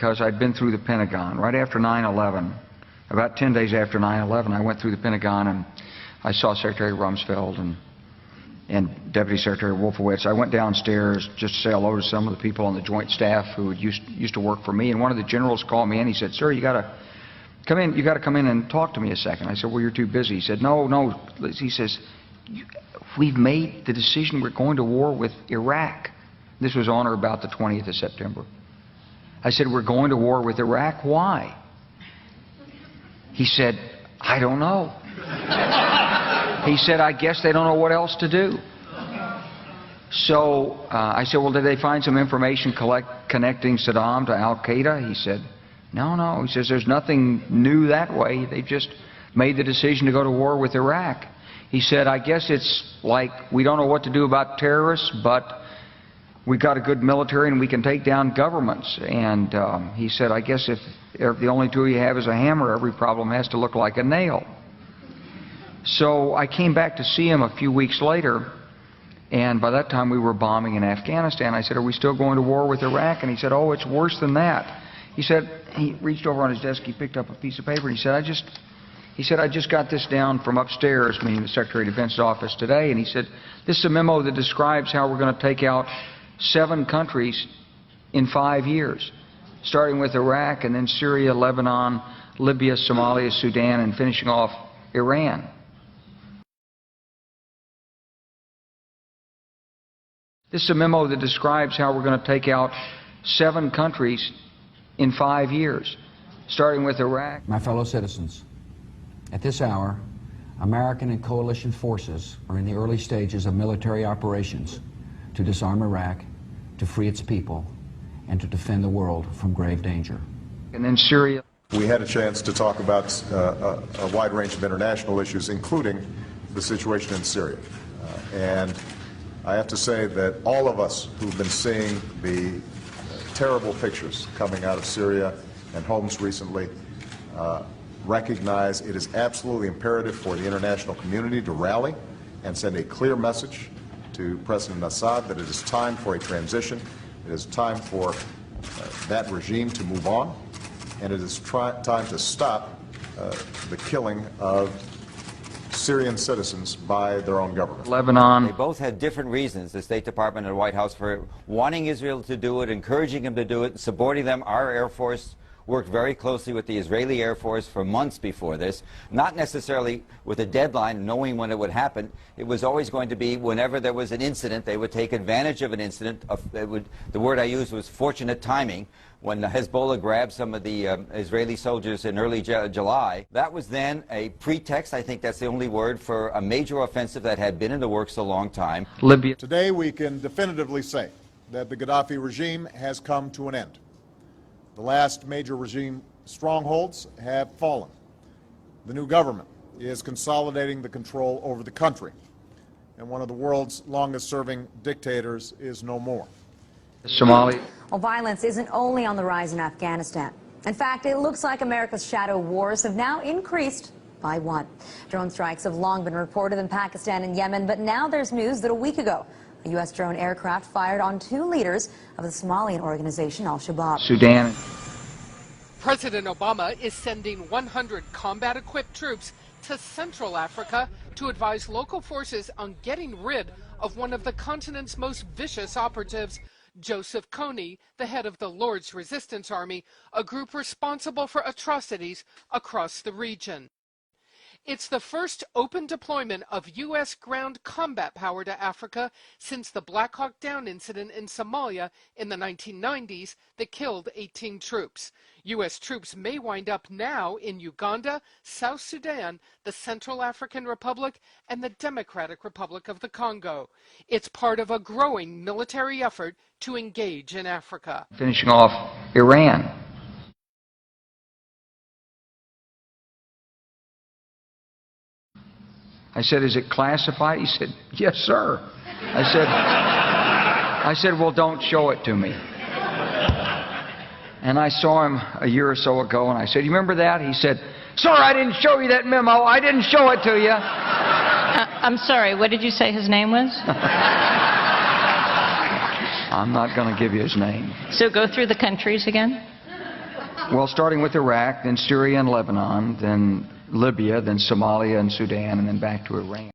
because I'd been through the Pentagon. Right after 9/11, about 10 days after 9/11, I went through the Pentagon and I saw Secretary Rumsfeld and Deputy Secretary Wolfowitz. I went downstairs just to say hello to some of the people on the Joint Staff who used to work for me, and one of the generals called me in. He said, "Sir, you got to come in. You got to come in and talk to me a second." I said, "Well, you're too busy." He said, "No." He says, "We've made the decision. We're going to war with Iraq." This was on or about the 20th of September. I said, "We're going to war with Iraq. Why?" He said, "I don't know." He said, "I guess they don't know what else to do." So I said, "Well, did they find some information connecting Saddam to Al-Qaeda?" He said, No. He says, "There's nothing new that way. They just made the decision to go to war with Iraq." He said, "I guess it's like we don't know what to do about terrorists, but we've got a good military and we can take down governments." And he said, "I guess if the only tool you have is a hammer, every problem has to look like a nail." So I came back to see him a few weeks later, and by that time we were bombing in Afghanistan. I said, "Are we still going to war with Iraq?" And he said, "Oh, it's worse than that." He said, he reached over on his desk, he picked up a piece of paper, and he said, I just got this down from upstairs," meaning the Secretary of Defense's office today, and he said, "This is a memo that describes how we're going to take out 7 countries in 5 years, starting with Iraq and then Syria, Lebanon, Libya, Somalia, Sudan, and finishing off Iran." This is a memo that describes how we're going to take out 7 countries in 5 years, starting with Iraq. My fellow citizens, at this hour, American and coalition forces are in the early stages of military operations to disarm Iraq, to free its people, and to defend the world from grave danger. And then Syria. We had a chance to talk about a wide range of international issues, including the situation in Syria. And I have to say that all of us who've been seeing the terrible pictures coming out of Syria and Homs recently recognize it is absolutely imperative for the international community to rally and send a clear message to President Assad that it is time for a transition, it is time for that regime to move on, and it is time to stop the killing of Syrian citizens by their own government. Lebanon. They both had different reasons, the State Department and the White House, for wanting Israel to do it, encouraging them to do it, supporting them. Our Air Force worked very closely with the Israeli Air Force for months before this, not necessarily with a deadline, knowing when it would happen. It was always going to be whenever there was an incident, they would take advantage of an incident. The word I used was fortunate timing. When Hezbollah grabbed some of the Israeli soldiers in early July, that was then a pretext, I think that's the only word, for a major offensive that had been in the works a long time. Libya. Today we can definitively say that the Gaddafi regime has come to an end. The last major regime strongholds have fallen. The new government is consolidating the control over the country, and one of the world's longest-serving dictators is no more. Somalia. Well, violence isn't only on the rise in Afghanistan. In fact, it looks like America's shadow wars have now increased by 1. Drone strikes have long been reported in Pakistan and Yemen, but now there's news that a week ago, a U.S. drone aircraft fired on 2 leaders of the Somalian organization Al-Shabaab. Sudan. President Obama is sending 100 combat-equipped troops to Central Africa to advise local forces on getting rid of one of the continent's most vicious operatives, Joseph Kony, the head of the Lord's Resistance Army, a group responsible for atrocities across the region. It's the first open deployment of U.S. ground combat power to Africa since the Black Hawk Down incident in Somalia in the 1990s that killed 18 troops. U.S. troops may wind up now in Uganda, South Sudan, the Central African Republic, and the Democratic Republic of the Congo. It's part of a growing military effort to engage in Africa. Finishing off Iran. I said, "Is it classified?" He said, "Yes, sir." I said, "Well, don't show it to me." And I saw him a year or so ago, and I said, "You remember that?" He said, "Sir, I didn't show you that memo. I didn't show it to you." I'm sorry, what did you say his name was? I'm not going to give you his name. So go through the countries again. Well, starting with Iraq, then Syria and Lebanon, then Libya, then Somalia and Sudan, and then back to Iran.